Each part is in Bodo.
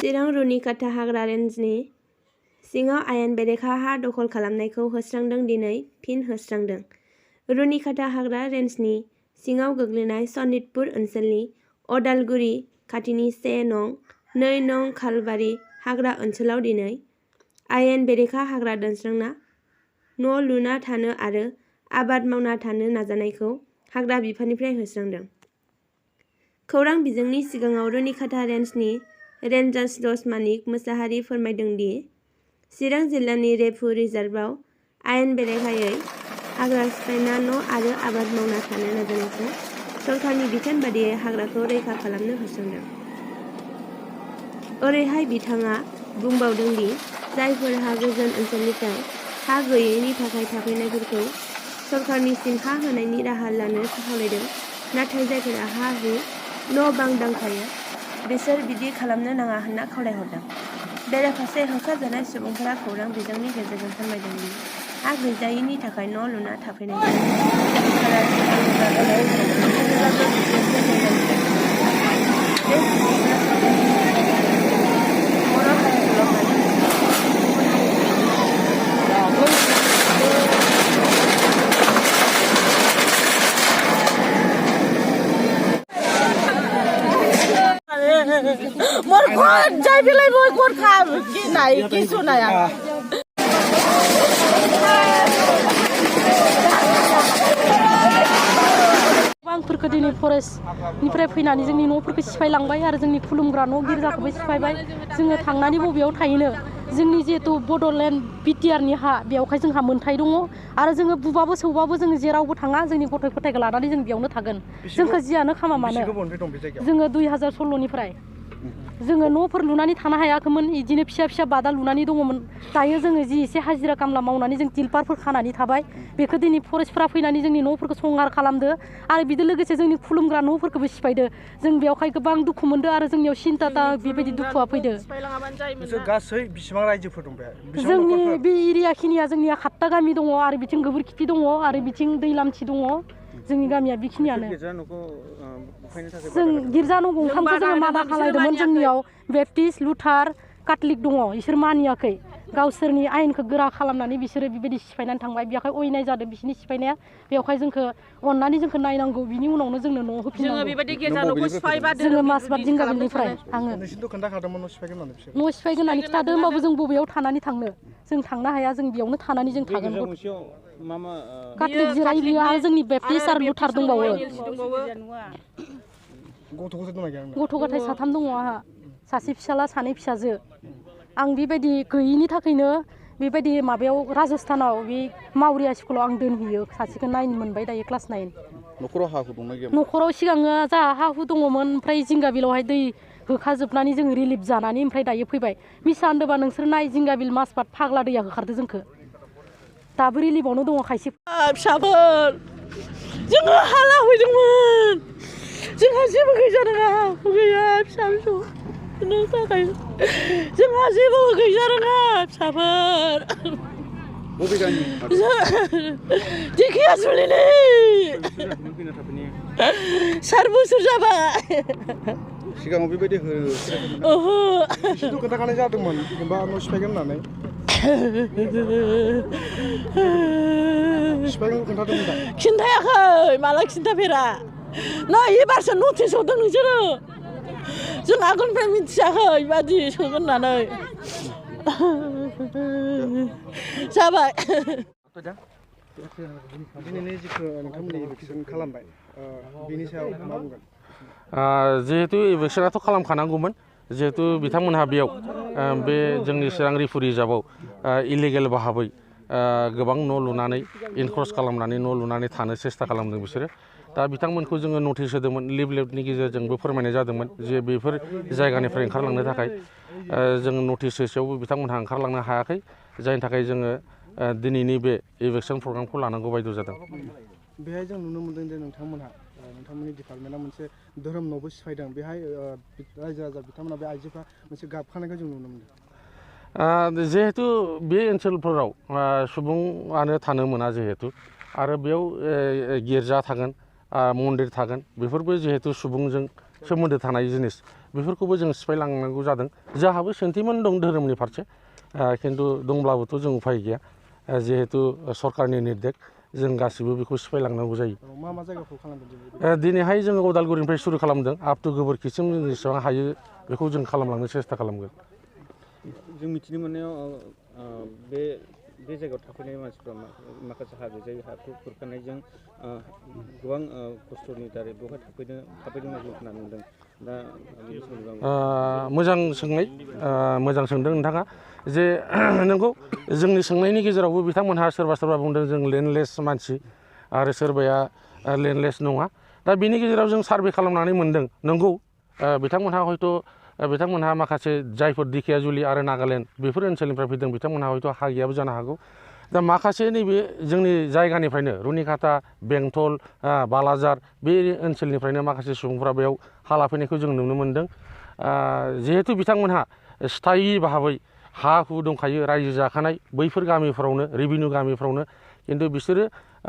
चिरां रुनिकाटा हाग्रा रेन्जनि सिङाव आयेन बेरेखा हा दखल खालामनायखौ होस्रांदों दिनै फिन होस्रांदों। रुनिकाटा हाग्रा रेन्जनि सिङाव गोग्लैनाय सनितपुर ओनसोलनि अदालगुरि खाथिनि 1 नं 2 नं खालबारि हाग्रा ओनसोलाव दिनै आयेन बेरेखा हाग्रा दानस्रांना न' लुना थानो आरो आबाद मावना थानो नाजानायखौ हाग्रा बिफाननिफ्राय होस्रांदों। खौरां बिजोंनि सिगाङाव रुनिकाटा रेन्जनि रेन्जार जज मानिक मोसाहारि फोरमायदों दि चिरां जिल्लानि रेफु रिजार्भआव आयेन बेरेखायै हाग्रा सिफायना न' आरो आबाद मावना थानो नाजानायखौ सरकारनि बिथोन बादियै हाग्राखौ रैखा खालामनो होस्रांदों। ओरैहाय बिथाङा बुंबावदों दि जायफोरहा गोजान ओनसोलनिफ्राय हा गैयैनि थाखाय थाफैनायफोरखौ सरकारनिसिम हा होनायनि राहा लानो खावलायदों, नाथाय जायफोरा हा हु न' बां दंखायो बिसोर बिदि खालामनो नाङा होनना खावलायहरदों। बेराफारसे होखारजानाय सुबुंफोरा खौरां बिजोंनि गेजेरजों फोरमायदों दि हा गैजायैनि थाखाय न' लुना थाफैनायखौ सरकारा सिगां जागायनाय थेवब्लाबो बिसोर गोरलैयै बे सुबुंफोरा सरकारनि बर' हारिखौल' मानो मोर कोन जाय बिलाय मोर कोन खाम कि नाय कि सुनाया बांफोरखौ दिनै फरेस्टनिफ्राय फैनानै जोंनि न'फोरखौ सिफायलांबाय आरो जोंनि खुलुमग्रा न' गिर्जाखौबो सिफायबाय। जोङो थांनानै बबेयाव थाहैनो? जोंनि जिहेतु बड'लेण्ड बिटिआरनि हा बेवहाय जोंहा मोन्थाय दङ आरो जोङो बुबाबो सौबाबो जोङो जेरावबो थाङा, जोंनि गथ' गथायखौ लानानै जों बेयावनो थागोन। जोंखौ जियानो खामा मानो। जोङो 2016निफ्राय जोङो न'फोर लुनानै थानो हायाखैमोन, बिदिनो फिसा फिसा बादा लुनानै दङमोन। दायो जोङो जि एसे हाजिरा खामला मावनानै जों तिलपारफोर खानानै थाबाय। बेखौ दिनै फरेस्टफोरा फैनानै जोंनि न'फोरखौ संहार खालामदो आरो बिजों लोगोसे जोंनि खुलुमग्रा न'फोरखौबो सिफायदो। जों बेवहाय गोबां दुखु मोनदों आरो जोंनियाव सिन्था बेबायदि दुखुआ फैदो। गासै बेसेबां रायजोफोर दं बे? जोंनि बे एरिया खिनिया जोंनिया 7टा गामि दङ आरो बिथिं गोबोरखिथि दङ आरो बिथिं दैलामथि दङ। जोंनि गामिया बेखिनियानो। जों गिर्जा न' गंथामखौ जोङो मादा खालायदोंमोन। जोंनियाव बेप्टिस्ट, लुथार, काथलिक दङ। बिसोर मानियाखै, गावसोरनि आयेनखौ गोरा खालामनानै बिसोरो बेबायदि सिफायनानै थांबाय। बेवहाय अयनाय जादों बिसोरनि सिफायनाया। बेवहाय जोंखौ अननानै जोंखौ नायनांगौ, बिनि उनावनो जोंनो न' होफिननांगौ। जोङो बेबायदि गिर्जा न'खौ सिफायबा जोङो मासबाद जिंगाबिलनिफ्राय आङो नोंसिनोथ' खोन्थाखादोंमोन न' सिफायगोन होननानै बिसोर। न' सिफायगोन होननानै खिथादों, होमबाबो जों बबेयाव थानानै थांनो? जों थांनो हाया, जों बेयावनो थानानै जों थागोन। काथलिक जिराय बियो आरो जोंनि बेप्टिस्ट आरो लुथार दंबावो। गथ' गथाय 3 दङ आंहा, सासे फिसाला 2 फिसाजो। आं बेबायदि गैयिनि थाखायनो बेबायदि माबायाव राजस्थानाव बे मावरिया स्कुलाव आं दोनहैयो। सासेखौ 9 मोनबाय, दायो क्लास 9। न'खराव हा हु दंना गैया? न'खराव सिगाङो जोंहा हा हु दङमोन, ओमफ्राय जिंगाबिलावहाय दै होखाजोबनानै जोङो रिलिफ जानानै ओमफ्राय दायो फैबाय। मिसा होनदोंबा नोंसोर नाय, जिंगाबिल मासबाद फाग्ला दैया होखारदो जोंखौ। दाबो रिलिफआवनो दङ खायसे फिसाफोर। जोङो हा लाफैदोंमोन, जोंहा जेबो गैजारोङा, गैया फिसा फिसौ थाखाय जोंहा जेबो गैजारोङा फिसाफोर। बबे गामि? दिखियाजुलिनि। 4 बोसोर जाबाय। सिगाङाव बेबायदि ओहो। बिसोरथ' खोन्थाखानाय जादोंमोन जेनेबा न' सिफायगोन होननानै। सिफायगोन खोन्थादोंमोन दा? खिन्थायाखै, माला खिन्थाफेरा। नै एबारसो नटिस हरदों नोंसोरो। जों आगोलनिफ्राय मिथियाखै बेबादि सोगोन होननानै। जाबाय। दिनैनि जिखौ नोंथांमोननि इलेक्सन खालामबाय, बेनि सायाव मा बुंगोन? जिहेतु इलेक्सनाथ' खालामखानांगौमोन, जिहेतु बिथांमोनहा बेयाव बे जोंनि चिरां रेफु रिजार्भआव इलिगेल भाबै गोबां न' लुनानै इनक्रस खालामनानै न' लुनानै थानो सेस्था खालामदों बिसोरो। दा बिथांमोनखौ जोङो नटिस होदोंमोन, लिफलेटनि गेजेरजोंबो फोरमायनाय जादोंमोन जे बेफोर जायगानिफ्राय ओंखारलांनो थाखाय जों नटिस होसेयावबो बिथांमोनहा ओंखारलांनो हायाखै, जायनि थाखाय जोङो दिनैनि बे इलेक्सन प्रग्रामखौ लानांगौ बायद' जादों। बेहाय जों नुनो मोनदों जे नोंथांमोननि डिपार्टमेन्टआ मोनसे धोरोम न'बो सिफायदों। बेहाय रायजो राजा बिथांमोना, बे आइजोफ्रा मोनसे गाबखानायखौ जों नुनो मोनदों। जिहेतु बे ओनसोलफोराव सुबुङानो थानो मोना जिहेतु आरो बेयाव गिर्जा थागोन मन्दिर थागोन बेफोरबो जिहेतु सुबुंजों सोमोन्दो थानाय जिनिस बेफोरखौबो जों सिफायलांनांगौ जादों जोंहाबो सेन्टिमेन्ट दं धोरोमनि फारसे खिन्थु दंब्लाबोथ' जों उफाय गैया जिहेतु सरकारनि निर्देश जों गासिबो बेखौ सिफायलांनांगौ जायो मा मा जायगाखौ खालामदों दिनैहाय जोङो उदालगुरिनिफ्राय सुरु खालामदों आप टु गोबोरखिसिम जों जेसेबां हायो बेखौ जों खालामलांनो सेस्था खालामगोन जों मिथिनो मोननायाव बे जायगायाव थाफैनाय मानसिफ्रा माखासे हाजो जायो हाखौ खुरखानायजों गोबां खस्थ'नि दारै बेवहाय थाफैदों जों खोनानो मोनदों दा मोजां सोंदों नोंथाङा जे नंगौ जोंनि सोंनायनि गेजेरावबो बिथांमोनहा सोरबा बुंदों जों लेन्डलेस मानसि आरो सोरबाया लेन्डलेस नङा दा बिनि गेजेराव जों सार्भे खालामनानै मोनदों नंगौ बिथांमोनहा माखासे जायफोर दिखियाजुलि आरो नागालेण्ड बेफोर ओनसोलनिफ्राय फैदों बिथांमोनहा हयथ' हा गैयाबो जानो हागौ दा माखासे नैबे जोंनि जायगानिफ्रायनो रुनिकाटा बेंटल बालाजार बे ओनसोलनिफ्रायनो माखासे सुबुंफ्रा बेयाव हा लाफैनायखौ जों नुनो मोनदों जिहेतु बिथांमोनहा स्थायि भाबै हा हु दंखायो रायजो जाखानाय बैफोर गामिफ्रावनो रेभिनिउ गामिफ्रावनो खिन्थु बिसोरो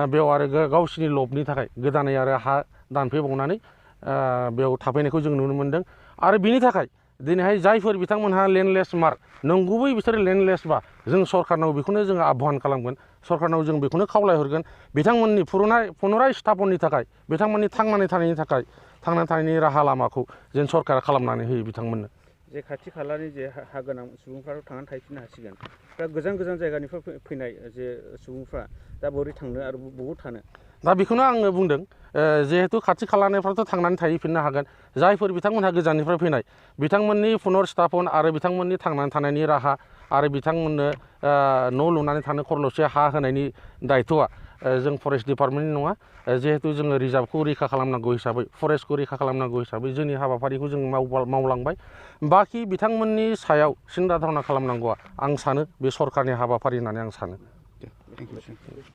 बेयाव आरो गावसिनि लबनि थाखाय गोदानै आरो हा दानफैबावनानै बेयाव थाफैनायखौ जों नुनो मोनदों आरो बिनि थाखाय दिनैहाय जायफोर बिथांमोनहा लेन्डलेस मार्क नंगुबै बिसोरो लेन्डलेसबा जों सरकारनाव बेखौनो जोङो आह्वान खालामगोन सरकारनाव जों बेखौनो खावलायहरगोन बिथांमोननि पुनराय स्थापननि थाखाय बिथांमोननि थांनानै थानायनि राहा लामाखौ जों सरकारा खालामनानै होयो बिथांमोननो जे खाथि खालानि जे हा गोनां सुबुंफ्राथ' थांनानै थाहैफिननो हासिगोन दा गोजान जायगानिफ्राय फैनाय जे सुबुंफ्रा दा बोरै थांनो आरो बबाव थानो दा बेखौनो आङो बुंदों जिहेतु खाथि खालानिफ्राथ' थांनानै थाहैफिननो हागोन जायफोर बिथांमोनहा गोजाननिफ्राय फैनाय बिथांमोननि पुनर्स्थापन आरो बिथांमोननि थांनानै थानायनि राहा आरो बिथांमोननो न' लुनानै थानो खरल'से हा होनायनि दायथ'आ जों फरेस्ट डिपार्टमेन्टनि नङा जिहेतु जोङो रिजार्भखौ रैखा खालामनांगौ हिसाबै फरेस्टखौ रैखा खालामनांगौ हिसाबै जोंनि हाबाफारिखौ जों मावलांबाय बाखि बिथांमोननि सायाव सिन्था धारना खालामनांगौआ आं सानो बे सरकारनि हाबाफारि होननानै आं सानो